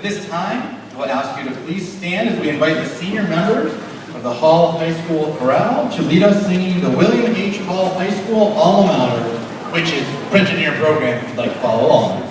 this time, I will ask you to please stand as we invite the senior members of the Hall High School Chorale to lead us singing the William H. Hall High School Alma Mater, which is printed in your program if you'd like to follow along.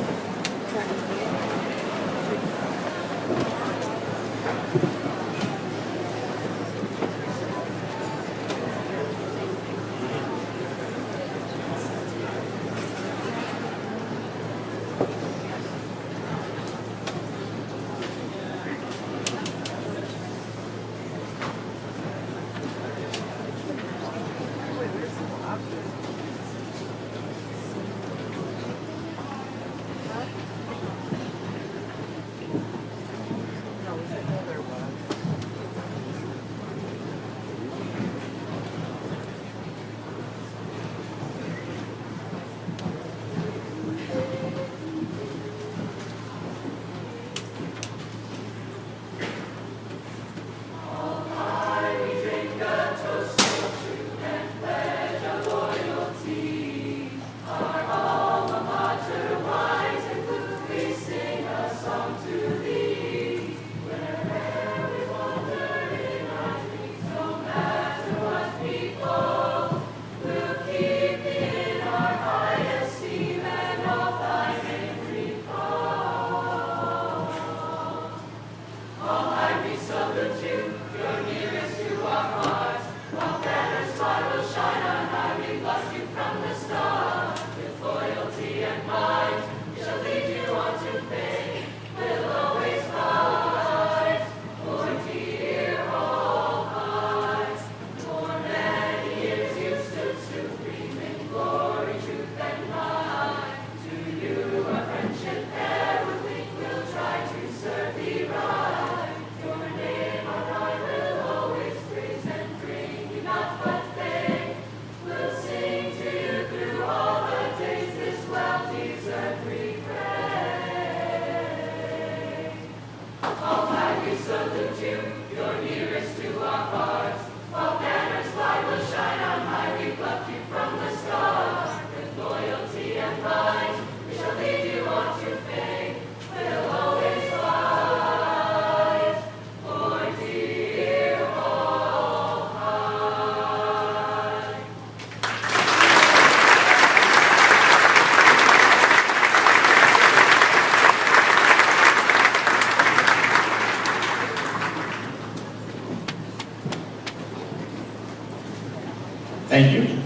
Thank you.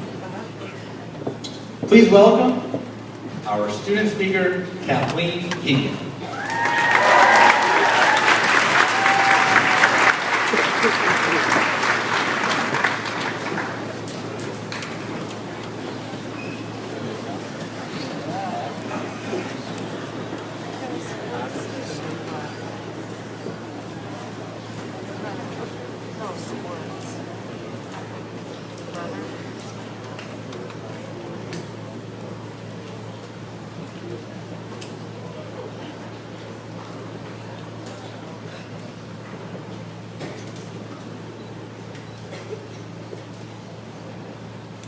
Please welcome our student speaker, Kathleen Keegan.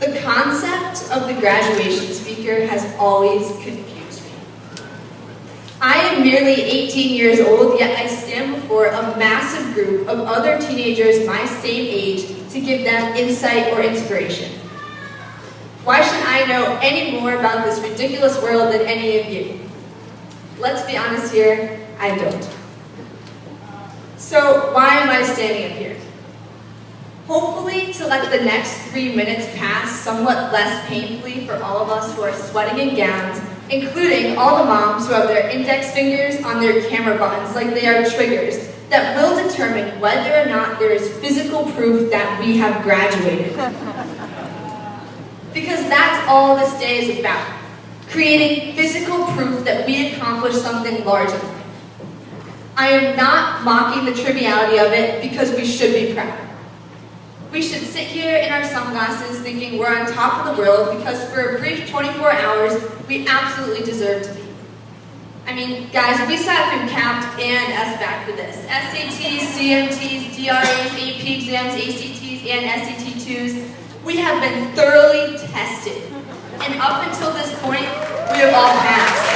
The concept of the graduation speaker has always confused me. I am merely 18 years old, yet I stand before a massive group of other teenagers my same age to give them insight or inspiration. Why should I know any more about this ridiculous world than any of you? Let's be honest here, I don't. So why am I standing up here? Hopefully to let the next 3 minutes pass somewhat less painfully for all of us who are sweating in gowns, including all the moms who have their index fingers on their camera buttons like they are triggers that will determine whether or not there is physical proof that we have graduated. Because that's all this day is about, creating physical proof that we accomplished something large in life. I am not mocking the triviality of it because we should be proud. We should sit here in our sunglasses thinking we're on top of the world because for a brief 24 hours, we absolutely deserve to be. I mean, guys, we sat through CAPT and SBAC for this. SATs, CMTs, DRAs, AP exams, ACTs, and SAT2s. We have been thoroughly tested. And up until this point, we have all passed.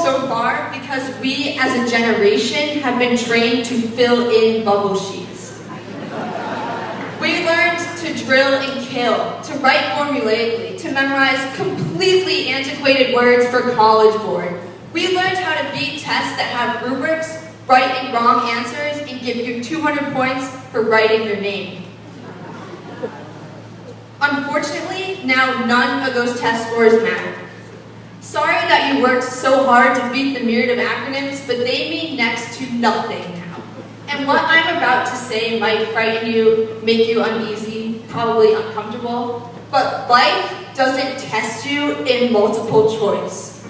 so far because we as a generation have been trained to fill in bubble sheets. We learned to drill and kill, to write formulaically, to memorize completely antiquated words for College Board. We learned how to beat tests that have rubrics, right and wrong answers, and give you 200 points for writing your name. Unfortunately, now none of those test scores matter. Sorry that you worked so hard to beat the myriad of acronyms, but they mean next to nothing now. And what I'm about to say might frighten you, make you uneasy, probably uncomfortable, but life doesn't test you in multiple choice.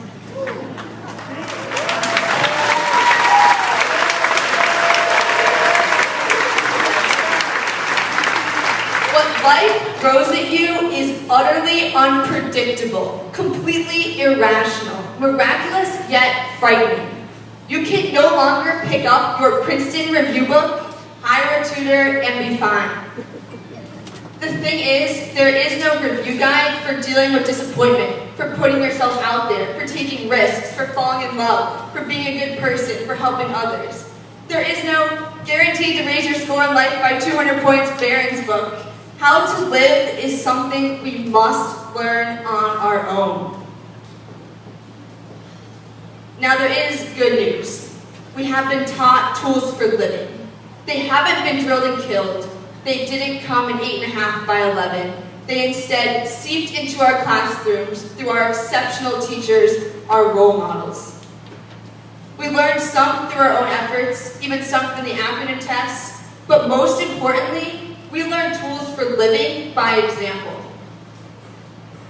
What life throws at you is utterly unpredictable, completely irrational, miraculous yet frightening. You can no longer pick up your Princeton review book, hire a tutor, and be fine. The thing is, there is no review guide for dealing with disappointment, for putting yourself out there, for taking risks, for falling in love, for being a good person, for helping others. There is no guaranteed to raise your score in life by 200 points Barron's book. How to live is something we must learn on our own. Now there is good news. We have been taught tools for living. They haven't been drilled and killed. They didn't come in 8.5 by 11. They instead seeped into our classrooms through our exceptional teachers, our role models. We learned some through our own efforts, even some from the acronym tests, but most importantly, we learn tools for living by example.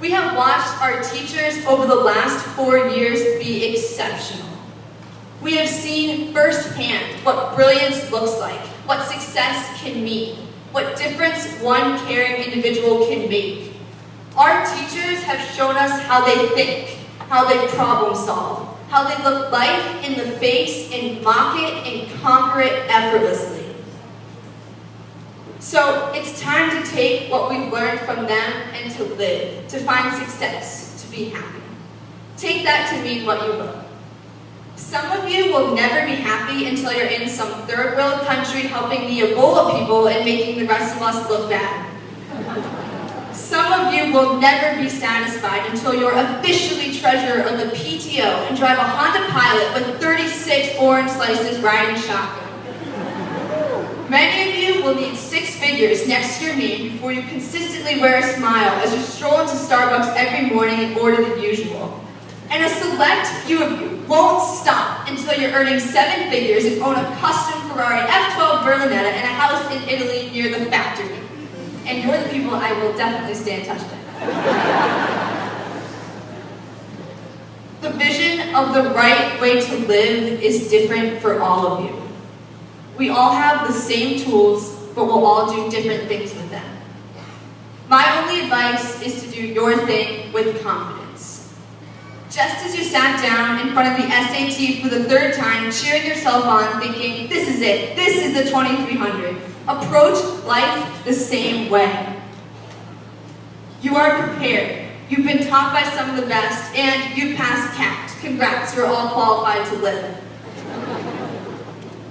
We have watched our teachers over the last 4 years be exceptional. We have seen firsthand what brilliance looks like, what success can mean, what difference one caring individual can make. Our teachers have shown us how they think, how they problem solve, how they look life in the face and mock it and conquer it effortlessly. So it's time to take what we've learned from them and to live, to find success, to be happy. Take that to mean what you will. Some of you will never be happy until you're in some third world country helping the Ebola people and making the rest of us look bad. Some of you will never be satisfied until you're officially treasurer of the PTO and drive a Honda Pilot with 36 orange slices riding shotgun. Many of you will need 6 figures next to your name before you consistently wear a smile as you stroll into Starbucks every morning and order the usual. And a select few of you won't stop until you're earning 7 figures and own a custom Ferrari F12 Berlinetta and a house in Italy near the factory. And you're the people I will definitely stay in touch with. The vision of the right way to live is different for all of you. We all have the same tools, but we'll all do different things with them. My only advice is to do your thing with confidence. Just as you sat down in front of the SAT for the 3rd time, cheering yourself on, thinking, this is it, this is the 2300, approach life the same way. You are prepared. You've been taught by some of the best, and you've passed CAT. Congrats, you're all qualified to live.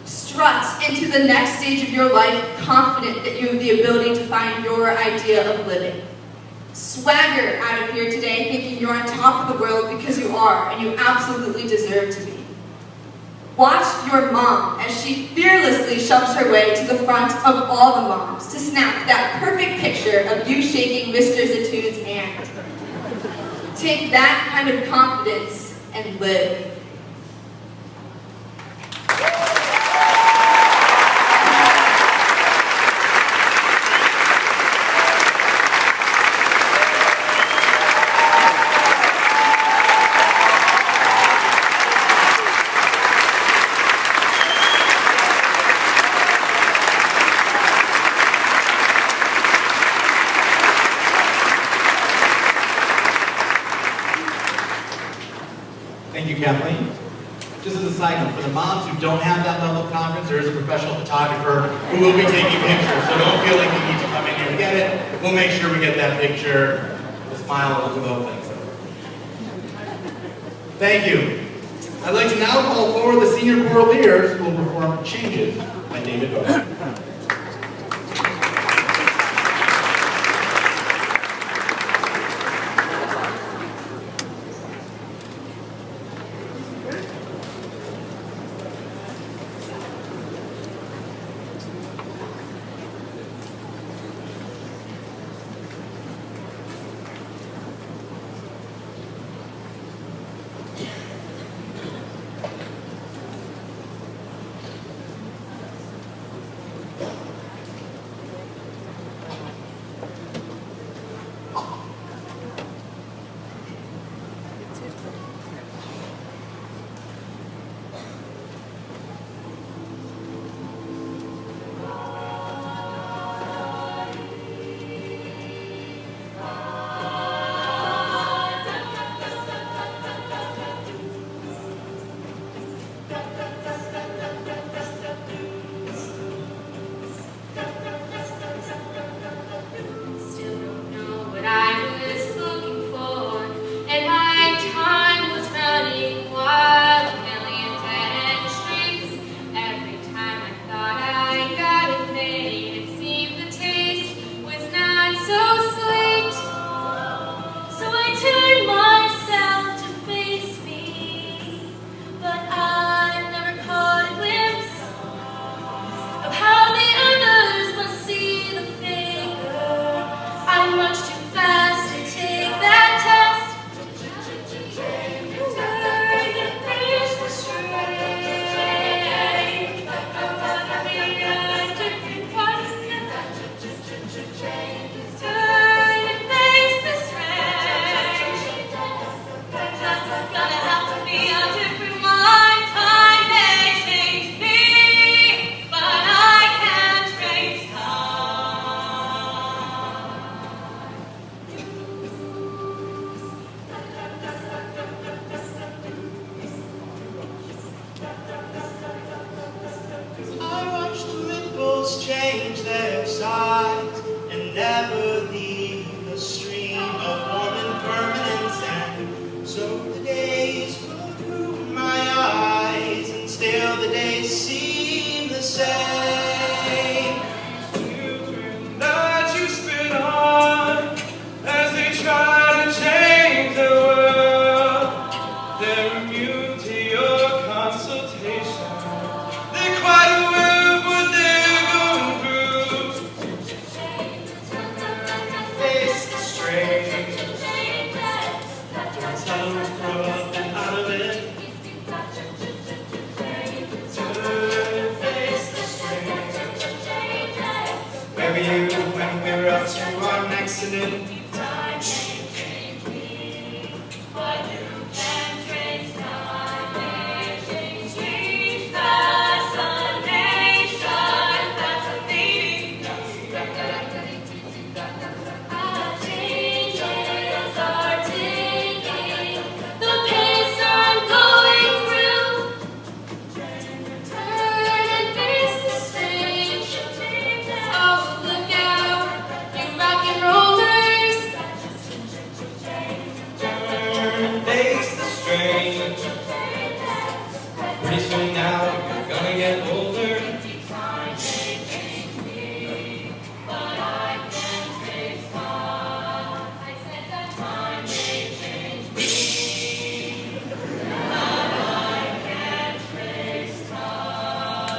Strut into the next stage of your life confident that you have the ability to find your idea of living. Swagger out of here today thinking you're on top of the world because you are, and you absolutely deserve to be. Watch your mom as she fearlessly shoves her way to the front of all the moms to snap that perfect picture of you shaking Mr. Zatoon's hand. Take that kind of confidence and live. Thank you, Kathleen. Just as a side note, for the moms who don't have that level of confidence, there is a professional photographer who will be taking pictures, so don't feel like you need to come in here to get it. We'll make sure we get that picture, the smile, and the whole thing. So. Thank you. I'd like to now call forward the senior choral leaders who will perform Changes by David Bowie. Change their sides and never leave the stream of warm impermanence. And so the days flow through my eyes, and still the days seem the same. Children that you spit on as they try to change the world, they're immune to your consultation. They're quite aware of what they're going through. Face the strange. Don't tell them to grow up and out of it. Face the strange. Where were you when we were up to our next incident? Pretty soon now, you're gonna get older. But I can trace time. I said that time may change me. But I can trace time.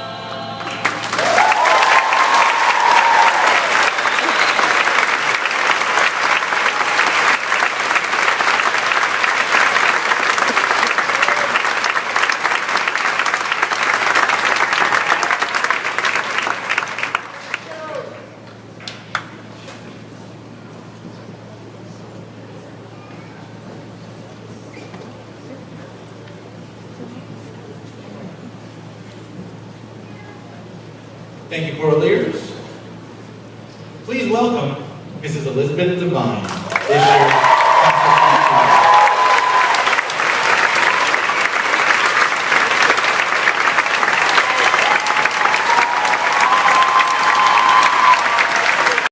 Thank you, choral leaders. Please welcome Mrs. Elizabeth Devine.